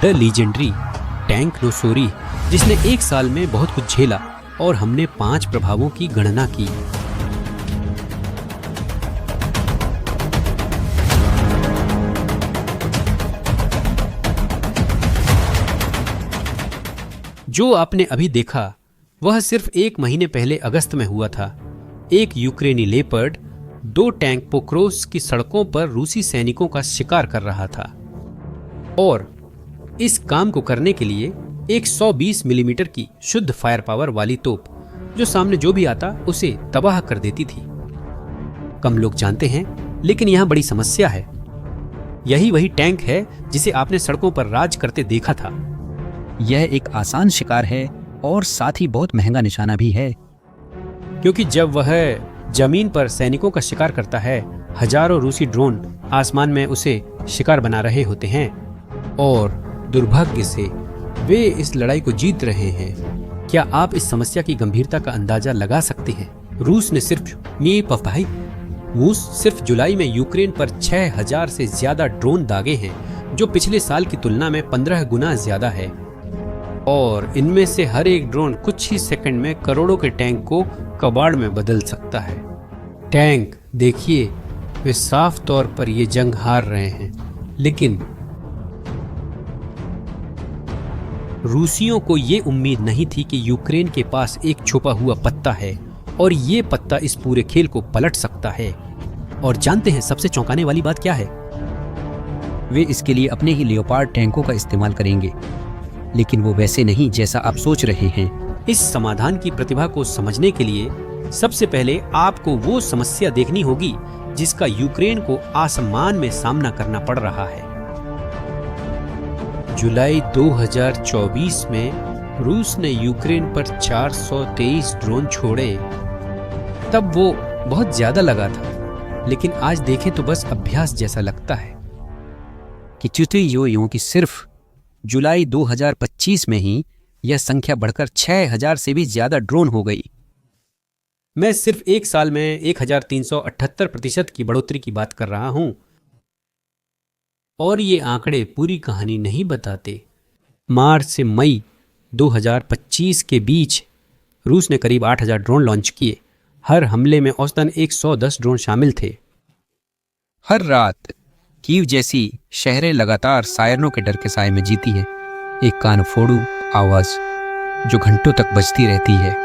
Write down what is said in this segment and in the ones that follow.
The legendary tank नोसोरी, जिसने एक साल में बहुत कुछ झेला, और हमने 5 प्रभावों की गणना की। जो आपने अभी देखा वह सिर्फ 1 महीने पहले अगस्त में हुआ था। एक यूक्रेनी लेपर्ड 2 टैंक पोक्रोस की सड़कों पर रूसी सैनिकों का शिकार कर रहा था, और इस काम को करने के लिए एक 120 मिलीमीटर की शुद्ध फायर पावर वाली तोप, जो सामने जो भी आता उसे तबाह कर देती थी। कम लोग जानते हैं, लेकिन यहां बड़ी समस्या है। यही वही टैंक है जिसे आपने सड़कों पर राज करते देखा था। यह एक आसान शिकार है और साथ ही बहुत महंगा निशाना भी है, क्योंकि जब वह जमीन पर सैनिकों का शिकार करता है, हजारों रूसी ड्रोन आसमान में उसे शिकार बना रहे होते हैं, और दुर्भाग्य से वे इस लड़ाई को जीत रहे हैं। क्या आप इस समस्या की गंभीरता का अंदाजा लगा सकते हैं? रूस ने सिर्फ जुलाई में यूक्रेन पर 6000 से ज्यादा ड्रोन दागे हैं, जो पिछले साल की तुलना में 15 गुना ज्यादा है, और इनमें से हर एक ड्रोन कुछ ही सेकंड में करोड़ों के टैंक को कबाड़ में बदल सकता है। टैंक देखिए, वे साफ तौर पर ये जंग हार रहे हैं, लेकिन रूसियों को ये उम्मीद नहीं थी कि यूक्रेन के पास एक छुपा हुआ पत्ता है, और ये पत्ता इस पूरे खेल को पलट सकता है। और जानते हैं सबसे चौंकाने वाली बात क्या है? वे इसके लिए अपने ही लियोपार्ड टैंकों का इस्तेमाल करेंगे, लेकिन वो वैसे नहीं जैसा आप सोच रहे हैं। इस समाधान की प्रतिभा को समझने के लिए सबसे पहले आपको वो समस्या देखनी होगी जिसका यूक्रेन को आसमान में सामना करना पड़ रहा है। जुलाई 2024 में रूस ने यूक्रेन पर 423 ड्रोन छोड़े। तब वो बहुत ज्यादा लगा था, लेकिन आज देखें तो बस अभ्यास जैसा लगता है। कि चुतियों की सिर्फ जुलाई 2025 में ही यह संख्या बढ़कर 6000 से भी ज्यादा ड्रोन हो गई। मैं सिर्फ एक साल में 1378% की बढ़ोतरी की बात कर रहा हूं, और ये आंकड़े पूरी कहानी नहीं बताते। मार्च से मई 2025 के बीच रूस ने करीब 8000 ड्रोन लॉन्च किए। हर हमले में औसतन 110 ड्रोन शामिल थे। हर रात कीव जैसी शहरें लगातार सायरनों के डर के साए में जीती है, एक कान फोड़ू आवाज जो घंटों तक बजती रहती है।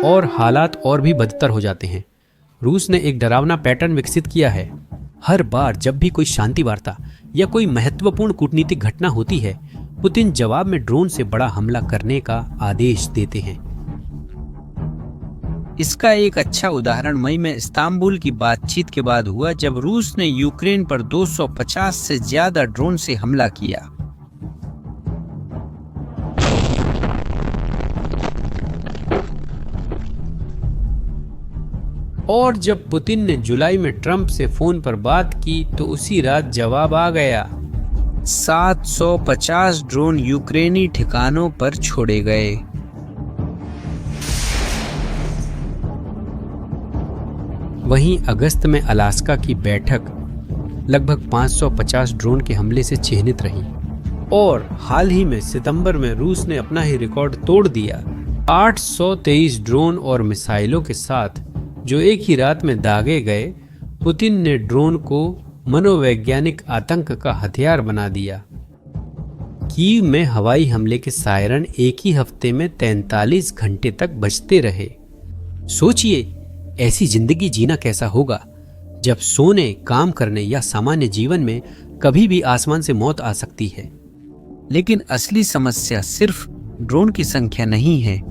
और हालात और भी बदतर हो जाते हैं। रूस ने एक डरावना पैटर्न विकसित किया है। हर बार जब भी कोई शांति वार्ता या कोई महत्वपूर्ण कूटनीतिक घटना होती है, पुतिन जवाब में ड्रोन से बड़ा हमला करने का आदेश देते हैं। इसका एक अच्छा उदाहरण मई में इस्तांबुल की बातचीत के बाद हुआ, जब रूस ने यूक्रेन पर 250 से ज्यादा ड्रोन से हमला किया। और जब पुतिन ने जुलाई में ट्रंप से फोन पर बात की तो उसी रात जवाब आ गया। 750 ड्रोन यूक्रेनी ठिकानों पर छोड़े गए। वहीं अगस्त में अलास्का की बैठक लगभग 550 ड्रोन के हमले से चिन्हित रही, और हाल ही में सितंबर में रूस ने अपना ही रिकॉर्ड तोड़ दिया। 823 ड्रोन और मिसाइलों के साथ जो एक ही रात में दागे गए, पुतिन ने ड्रोन को मनोवैज्ञानिक आतंक का हथियार बना दिया। कीव में हवाई हमले के सायरन एक ही हफ्ते में 43 घंटे तक बजते रहे। सोचिए, ऐसी जिंदगी जीना कैसा होगा जब सोने, काम करने या सामान्य जीवन में कभी भी आसमान से मौत आ सकती है। लेकिन असली समस्या सिर्फ ड्रोन की संख्या नहीं है,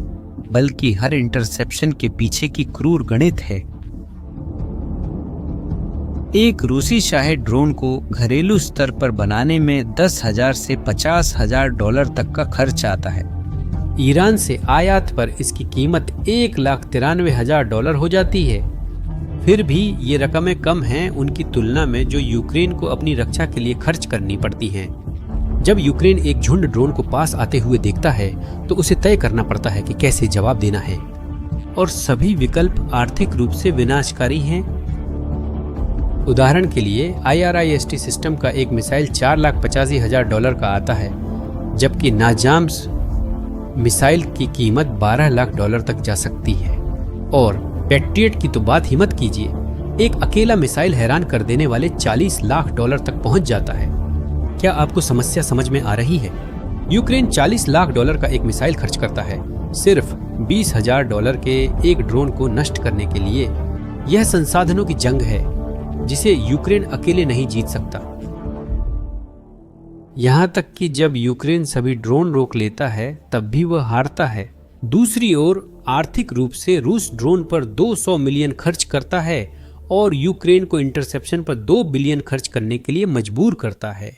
बल्कि हर इंटरसेप्शन के पीछे की क्रूर गणित है। एक रूसी शाही ड्रोन को घरेलू स्तर पर बनाने में 10,000 से 50,000 डॉलर तक का खर्च आता है। ईरान से आयात पर इसकी कीमत 1,93,000 डॉलर हो जाती है। फिर भी ये रकमें कम हैं उनकी तुलना में जो यूक्रेन को अपनी रक्षा के लिए खर्च करनी पड़ती हैं। जब यूक्रेन एक झुंड ड्रोन को पास आते हुए देखता है तो उसे तय करना पड़ता है कि कैसे जवाब देना है, और सभी विकल्प आर्थिक रूप से विनाशकारी हैं। उदाहरण के लिए IRIS-T सिस्टम का एक मिसाइल $4,85,000 का आता है, जबकि नाजाम्स मिसाइल की कीमत $12 लाख तक जा सकती है। और पैट्रियट की तो बात ही मत कीजिए, एक अकेला मिसाइल हैरान कर देने वाले $40 लाख तक पहुंच जाता है। क्या आपको समस्या समझ में आ रही है? यूक्रेन $40 लाख का एक मिसाइल खर्च करता है सिर्फ $20,000 के एक ड्रोन को नष्ट करने के लिए। यह संसाधनों की जंग है जिसे यूक्रेन अकेले नहीं जीत सकता। यहां तक कि जब यूक्रेन सभी ड्रोन रोक लेता है तब भी वह हारता है। दूसरी ओर आर्थिक रूप से रूस ड्रोन पर 200 मिलियन खर्च करता है और यूक्रेन को इंटरसेप्शन पर 2 बिलियन खर्च करने के लिए मजबूर करता है।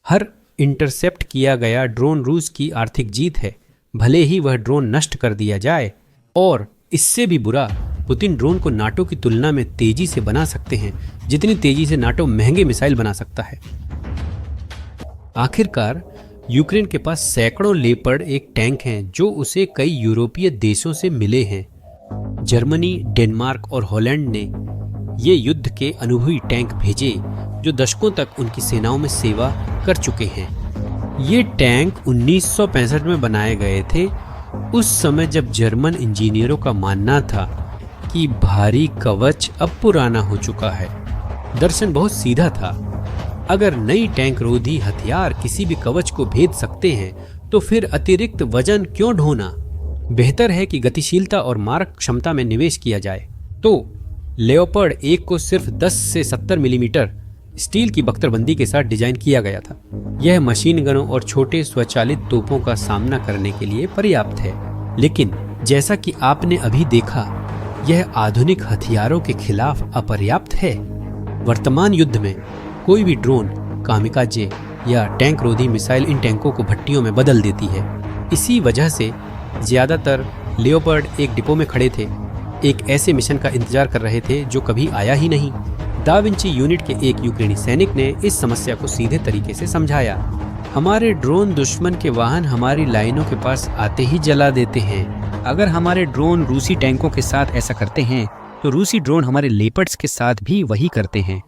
हर इंटरसेप्ट किया गया ड्रोन रूस की आर्थिक जीत है, भले ही वह ड्रोन नष्ट कर दिया जाए। और इससे भी बुरा, पुतिन ड्रोन को नाटो की तुलना में तेजी से बना सकते हैं जितनी तेजी से नाटो महंगे मिसाइल बना सकता है। आखिरकार यूक्रेन के पास सैकड़ों लेपर्ड एक टैंक हैं जो उसे कई यूरोपीय देशों से मिले हैं। जर्मनी, डेनमार्क और हॉलैंड ने ये युद्ध के अनुभवी टैंक भेजे जो दशकों तक उनकी सेनाओं में सेवा कर चुके हैं। ये टैंक 1965 में बनाए गए थे, उस समय जब जर्मन इंजीनियरों का मानना था कि भारी कवच अब पुराना हो चुका है। दर्शन बहुत सीधा था, अगर नई टैंक रोधी हथियार किसी भी कवच को भेद सकते हैं तो फिर अतिरिक्त वजन क्यों ढोना? बेहतर है कि गतिशीलता और मारक क्षमता में निवेश किया जाए। तो लेओपर्ड 1 को सिर्फ 10 से 70 मिलीमीटर स्टील की बख्तरबंदी के साथ डिजाइन किया गया था। यह मशीन गनों और छोटे स्वचालित तोपों का सामना करने के लिए पर्याप्त है, लेकिन जैसा कि आपने अभी देखा, यह आधुनिक हथियारों के खिलाफ अपर्याप्त है। वर्तमान युद्ध में कोई भी ड्रोन, कामिकाजे या टैंक रोधी मिसाइल इन टैंकों को भट्टियों में बदल देती है। इसी वजह से ज्यादातर लेओपर्ड एक डिपो में खड़े थे, एक ऐसे मिशन का इंतजार कर रहे थे जो कभी आया ही नहीं। दा विंची यूनिट के एक यूक्रेनी सैनिक ने इस समस्या को सीधे तरीके से समझाया। हमारे ड्रोन दुश्मन के वाहन हमारी लाइनों के पास आते ही जला देते हैं। अगर हमारे ड्रोन रूसी टैंकों के साथ ऐसा करते हैं तो रूसी ड्रोन हमारे लेपर्ड्स के साथ भी वही करते हैं।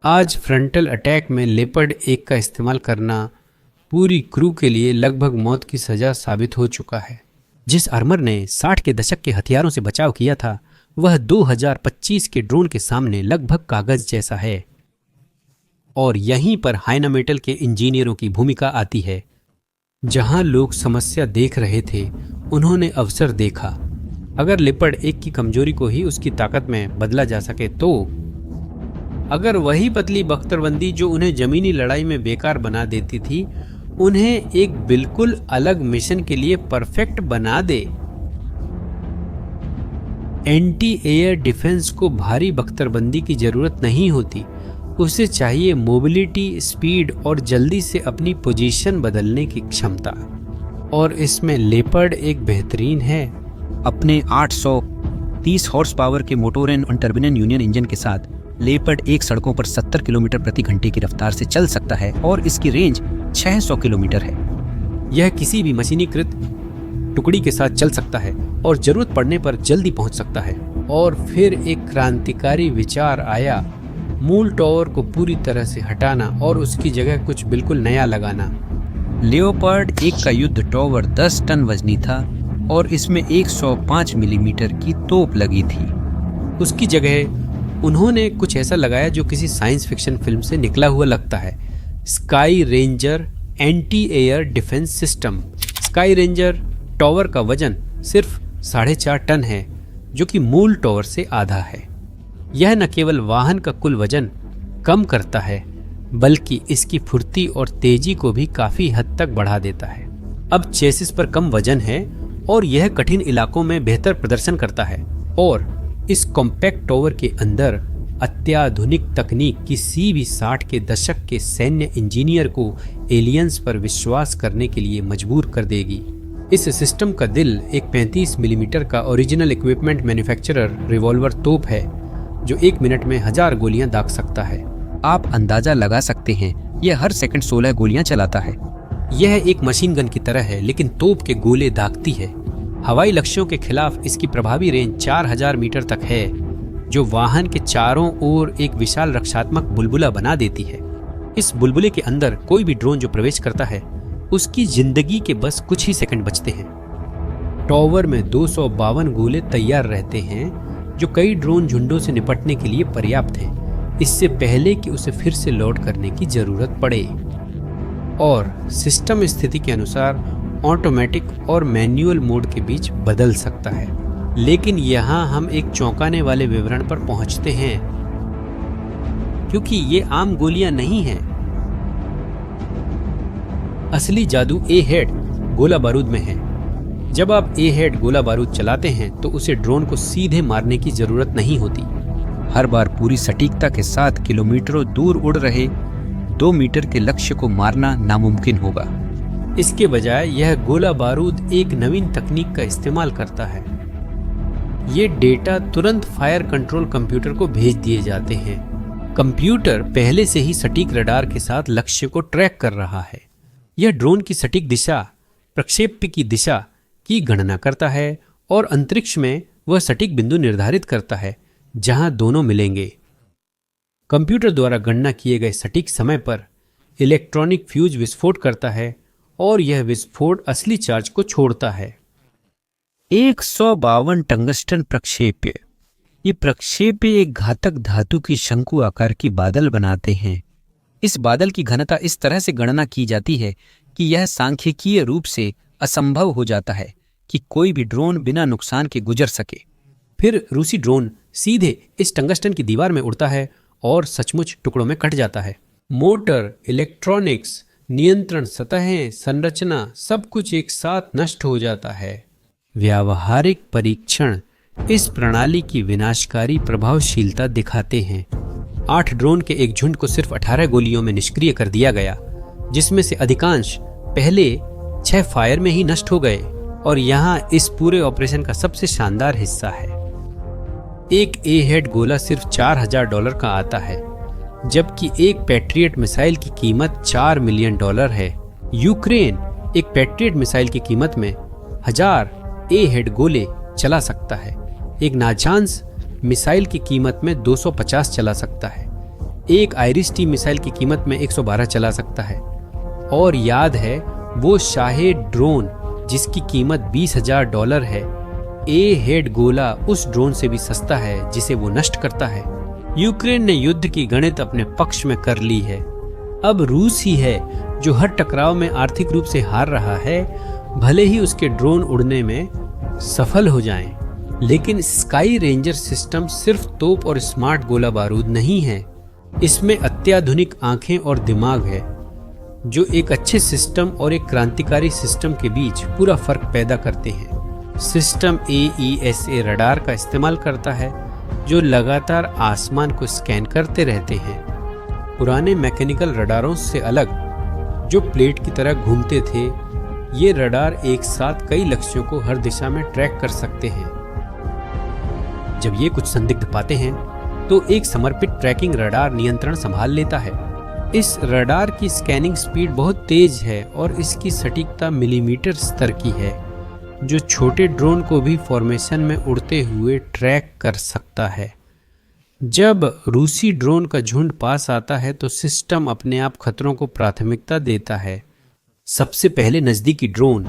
आज फ्रंटल अटैक में लेपर्ड 1 का इस्तेमाल करना पूरी क्रू के लिए लगभग मौत की सजा साबित हो चुका है। जिस आर्मर ने 60 के दशक के हथियारों से बचाव किया था, वह 2025 के ड्रोन के सामने लगभग कागज जैसा है। और यहीं पर हाइनामेटल के इंजीनियरों की भूमिका आती है। जहां लोग समस्या देख रहे थे, उन्होंने अवसर देखा। अगर लेपर्ड 1 की कमजोरी को ही उसकी ताकत में बदला जा सके तो अगर वही पतली बख्तरबंदी जो उन्हें जमीनी लड़ाई में बेकार बना देती थी, उन्हें एक बिल्कुल अलग मिशन के लिए परफेक्ट बना दे। एंटी एयर डिफेंस को भारी बख्तरबंदी की जरूरत नहीं होती, उसे चाहिए मोबिलिटी, स्पीड और जल्दी से अपनी पोजीशन बदलने की क्षमता। और इसमें लेपर्ड एक बेहतरीन है। अपने 830 हॉर्स पावर के मोटोरेन और टर्बिनन यूनियन इंजन के साथ लेपर्ड 1 सड़कों पर 70 किलोमीटर प्रति घंटे की रफ्तार से चल सकता है और इसकी रेंज 600 किलोमीटर है। यह किसी भी मशीनीकृत टुकड़ी के साथ चल सकता है और जरूरत पड़ने पर जल्दी पहुंच सकता है। और फिर एक क्रांतिकारी विचार आया, मूल टॉवर को पूरी तरह से हटाना और उसकी जगह कुछ बिल्कुल नया लगाना। लेओपार्ड 1 का युद्ध टॉवर 10 टन वजनी था और इसमें 105 मिलीमीटर की तोप लगी थी। उसकी जगह उन्होंने कुछ ऐसा लगाया जो किसी साइंस फिक्शन फिल्म से निकला हुआ लगता है, sky ranger anti air defence system. Sky ranger tower का वजन सिर्फ 4.5 टन है, जो कि मूल टॉवर से आधा है। यह न केवल वाहन का कुल वजन कम करता है, बल्कि इसकी फुर्ती और तेजी को भी काफी हद तक बढ़ा देता है। अब चेसिस पर कम वजन है और यह कठिन इलाकों में बेहतर प्रदर्शन करता है। और इस कॉम्पैक्ट टॉवर के अंदर अत्याधुनिक तकनीक किसी भी 60 के दशक के सैन्य इंजीनियर को एलियंस पर विश्वास करने के लिए मजबूर कर देगी। इस सिस्टम का दिल एक 35 मिलीमीटर का ओरिजिनल इक्विपमेंट मैन्युफैक्चरर रिवॉल्वर तोप है, जो 1 मिनट में 1000 गोलियां दाग सकता है। आप अंदाजा लगा सकते हैं, यह हर सेकंड 16 गोलियां चलाता है। यह एक मशीन गन की तरह है, लेकिन तोप के गोले दागती है। हवाई लक्ष्यों के खिलाफ इसकी प्रभावी रेंज 4000 मीटर तक है, जो वाहन के चारों ओर एक विशाल रक्षात्मक बुलबुला बना देती है। इस बुलबुले के अंदर कोई भी ड्रोन जो प्रवेश करता है उसकी जिंदगी के बस कुछ ही सेकंड बचते हैं। टॉवर में 252 गोले तैयार रहते हैं जो कई ड्रोन झुंडों से निपटने के लिए पर्याप्त हैं, इससे पहले कि उसे फिर से लोड करने की जरूरत पड़े। और सिस्टम स्थिति के अनुसार ऑटोमेटिक और मैन्युअल मोड के बीच बदल सकता है। लेकिन यहाँ हम एक चौंकाने वाले विवरण पर पहुंचते हैं, क्योंकि ये आम गोलियां नहीं हैं। असली जादू ए हेड गोला बारूद में है। जब आप ए हेड गोला बारूद चलाते हैं तो उसे ड्रोन को सीधे मारने की जरूरत नहीं होती। हर बार पूरी सटीकता के साथ किलोमीटरों दूर उड़ रहे 2 मीटर के लक्ष्य को मारना नामुमकिन होगा। इसके बजाय यह गोला बारूद एक नवीन तकनीक का इस्तेमाल करता है। ये डेटा तुरंत फायर कंट्रोल कंप्यूटर को भेज दिए जाते हैं। कंप्यूटर पहले से ही सटीक रडार के साथ लक्ष्य को ट्रैक कर रहा है। यह ड्रोन की सटीक दिशा, प्रक्षेप्य की दिशा की गणना करता है और अंतरिक्ष में वह सटीक बिंदु निर्धारित करता है जहां दोनों मिलेंगे। कंप्यूटर द्वारा गणना किए गए सटीक समय पर इलेक्ट्रॉनिक फ्यूज विस्फोट करता है और यह विस्फोट असली चार्ज को छोड़ता है। 152 टंगस्टन प्रक्षेप्य। ये प्रक्षेप्य एक घातक धातु की शंकु आकार की बादल बनाते हैं। इस बादल की घनता इस तरह से गणना की जाती है कि यह सांख्यिकीय रूप से असंभव हो जाता है कि कोई भी ड्रोन बिना नुकसान के गुजर सके। फिर रूसी ड्रोन सीधे इस टंगस्टन की दीवार में उड़ता है और सचमुच टुकड़ों में कट जाता है। मोटर, इलेक्ट्रॉनिक्स, नियंत्रण सतहें, संरचना सब कुछ एक साथ नष्ट हो जाता है। व्यावहारिक परीक्षण इस प्रणाली की विनाशकारी प्रभावशीलता दिखाते हैं। 8 ड्रोन के एक झुंड को सिर्फ 18 गोलियों में निष्क्रिय कर दिया गया, जिसमें से अधिकांश पहले 6 फायर में ही नष्ट हो गए। और यहाँ इस पूरे ऑपरेशन का सबसे शानदार हिस्सा है। एक ए हेड गोला सिर्फ $4000 का आता है, जबकि एक पैट्रियट मिसाइल की कीमत $4 मिलियन है। यूक्रेन एक पैट्रियट मिसाइल की कीमत में 1000 ए हेड गोले चला सकता है। एक नाचांस मिसाइल की कीमत में 250 चला सकता है। एक आइरिस-टी मिसाइल की कीमत में 112 चला सकता है। और याद है वो शाहेद ड्रोन जिसकी कीमत $20,000 है। ए हेड गोला उस ड्रोन से भी सस्ता है जिसे वो नष्ट करता है। यूक्रेन ने युद्ध की गणित अपने पक्ष में कर ली है। अब रूस ही है जो हर टकराव में आर्थिक रूप से हार रहा है, भले ही उसके ड्रोन उड़ने में सफल हो जाएं। लेकिन स्काई रेंजर सिस्टम सिर्फ तोप और स्मार्ट गोला बारूद नहीं है, इसमें अत्याधुनिक आंखें और दिमाग है जो एक अच्छे सिस्टम और एक क्रांतिकारी सिस्टम के बीच पूरा फर्क पैदा करते हैं। सिस्टम AESA रडार का इस्तेमाल करता है जो लगातार आसमान को स्कैन करते रहते हैं। पुराने मैकेनिकल रडारों से अलग जो प्लेट की तरह घूमते थे, ये रडार एक साथ कई लक्ष्यों को हर दिशा में ट्रैक कर सकते हैं। जब ये कुछ संदिग्ध पाते हैं तो एक समर्पित ट्रैकिंग रडार नियंत्रण संभाल लेता है। इस रडार की स्कैनिंग स्पीड बहुत तेज है और इसकी सटीकता मिलीमीटर स्तर की है, जो छोटे ड्रोन को भी फॉर्मेशन में उड़ते हुए ट्रैक कर सकता है। जब रूसी ड्रोन का झुंड पास आता है तो सिस्टम अपने आप खतरों को प्राथमिकता देता है। सबसे पहले नजदीकी ड्रोन,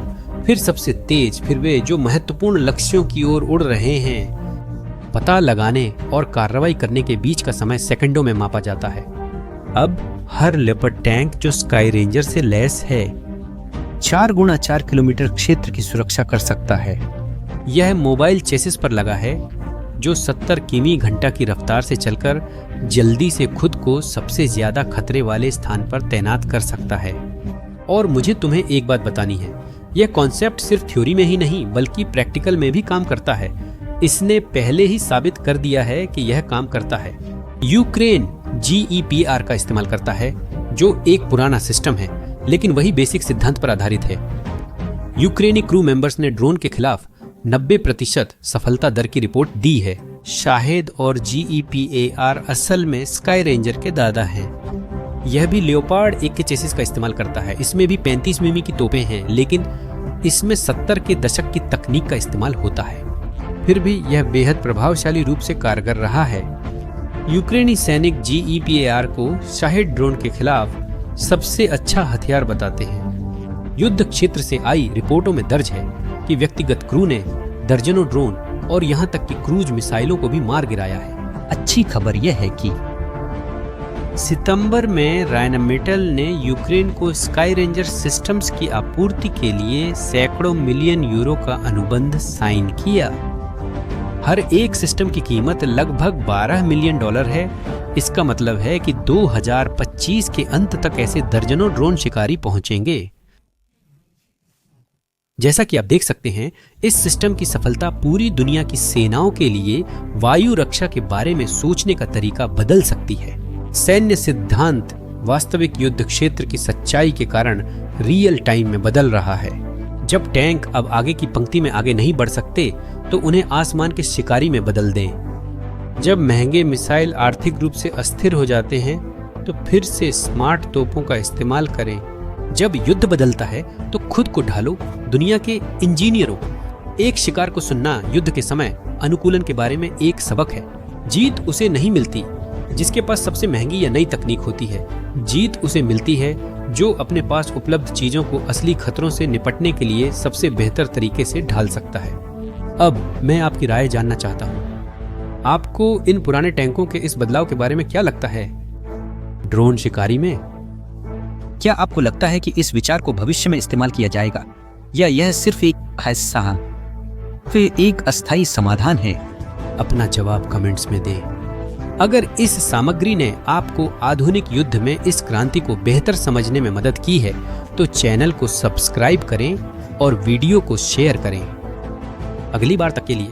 फिर सबसे तेज, फिर वे जो महत्वपूर्ण लक्ष्यों की ओर उड़ रहे हैं। पता लगाने और कार्रवाई करने के बीच का समय सेकंडों में मापा जाता है। अब हर लेपर्ड टैंक जो स्काई रेंजर से लैस है 4x4 किलोमीटर क्षेत्र की सुरक्षा कर सकता है। यह मोबाइल चेसिस पर लगा है जो 70 किमी घंटा की रफ्तार से चलकर जल्दी से खुद को सबसे ज्यादा खतरे वाले स्थान पर तैनात कर सकता है। और मुझे तुम्हें एक बात बतानी है, यह कॉन्सेप्ट सिर्फ थ्योरी में ही नहीं बल्कि प्रैक्टिकल में भी काम करता है। इसने पहले ही साबित कर दिया है कि यह काम करता है। यूक्रेन GEPR का इस्तेमाल करता है जो एक पुराना सिस्टम है, लेकिन वही बेसिक सिद्धांत पर आधारित है। यूक्रेनी क्रू मेंबर्स ने ड्रोन के खिलाफ 90% सफलता दर की रिपोर्ट दी है। शाहेद और GEPAR असल में स्काई रेंजर के दादा हैं। यह भी लियोपार्ड 1 के चेसिस का इस्तेमाल करता है। इसमें भी 35 मिमी की तोपें हैं, लेकिन इसमें 70 के दशक की तकनीक का इस्तेमाल होता है। फिर भी यह बेहद प्रभावशाली रूप से कारगर रहा है। यूक्रेनी सैनिक GEPAR को शाहिद ड्रोन के खिलाफ सबसे अच्छा हथियार बताते हैं। युद्ध क्षेत्र से आई रिपोर्टों में दर्ज है कि व्यक्तिगत क्रू ने दर्जनों ड्रोन और यहां तक कि क्रूज मिसाइलों को भी मार गिराया है। अच्छी खबर यह है कि सितंबर में रायनमेटल ने यूक्रेन को स्काई रेंजर सिस्टम्स की आपूर्ति के लिए सैकड़ों मिलियन यूरो का अनुबंध साइन किया। हर एक सिस्टम की कीमत लगभग $12 मिलियन है। इसका मतलब है कि 2025 के अंत तक ऐसे दर्जनों ड्रोन शिकारी पहुंचेंगे। जैसा कि आप देख सकते हैं, इस सिस्टम की सफलता पूरी दुनिया की सेनाओं के लिए वायु रक्षा के बारे में सोचने का तरीका बदल सकती है। सैन्य सिद्धांत वास्तविक युद्ध क्षेत्र की सच्चाई के कारण रियल टाइम में बदल रहा है। जब टैंक अब आगे की पंक्ति में आगे नहीं बढ़ सकते तो उन्हें आसमान के शिकारी में बदल दें। जब महंगे मिसाइल आर्थिक रूप से अस्थिर हो जाते हैं तो फिर से स्मार्ट तोपों का इस्तेमाल करें। जब युद्ध बदलता है तो खुद को ढालो दुनिया के इंजीनियरों। एक शिकार को सुनना युद्ध के समय अनुकूलन के बारे में एक सबक है। जीत उसे नहीं मिलती जिसके पास सबसे महंगी या नई तकनीक होती है। जीत उसे मिलती है जो अपने पास उपलब्ध चीजों को असली खतरों से निपटने के लिए सबसे बेहतर तरीके से ढाल सकता है। अब मैं आपकी राय जानना चाहता हूँ, आपको इन पुराने टैंकों के इस बदलाव के बारे में क्या लगता है? ड्रोन शिकारी में क्या आपको लगता है कि इस विचार को भविष्य में इस्तेमाल किया जाएगा या यह सिर्फ एक हिस्सा फिर एक अस्थायी समाधान है? अपना जवाब कमेंट्स में दें। अगर इस सामग्री ने आपको आधुनिक युद्ध में इस क्रांति को बेहतर समझने में मदद की है तो चैनल को सब्सक्राइब करें और वीडियो को शेयर करें। अगली बार तक के लिए